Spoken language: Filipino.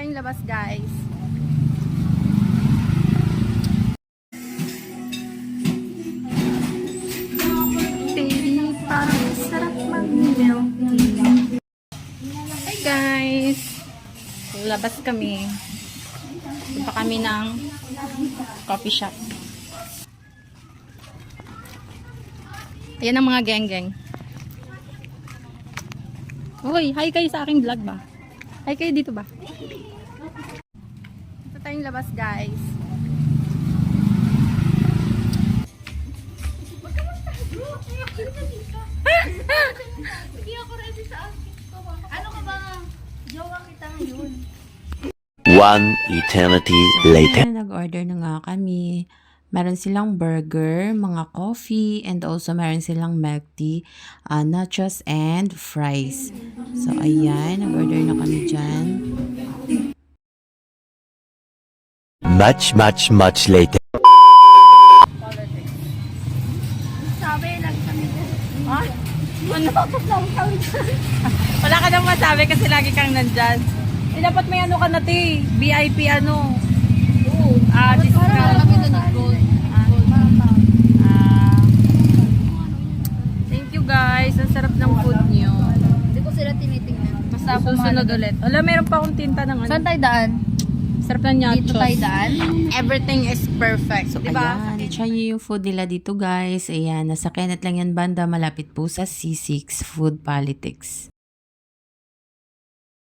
tayong labas, guys. Baby, parang sarap mag-milk tea. Hi guys! Labas kami. Punta kami ng coffee shop. Ayan ang mga geng-geng. Uy, hi kayo sa aking vlog ba? Hi kayo dito ba? Ito tayong labas, guys. Hindi ako ready sa akin. Ano ka ba? Jowa kita ngayon. One eternity later. Nag-order na nga kami. Meron silang burger, mga coffee, and also meron silang milk tea, nachos, and fries. So, ayan. Nag-order na kami dyan. Much later. Sabi lang kami. Ay, ano? Wala ka nang masabi kasi lagi kang nandyan. Eh, dapat may ano ka na, te. VIP ano. Discount. Thank you guys. Ang sarap ng food nyo. Hindi ko sila tinitingnan. Basta susunod ulit. Wala, meron pa akong tinta ng ano. Saan tayo daan? Sarap ng nachos. Dito tayo daan? Everything is perfect. So, diba? ayan. Try nyo yung food nila dito, guys. Ayan. Nasa Kenneth lang yan banda. Malapit po sa C6 Food Politics.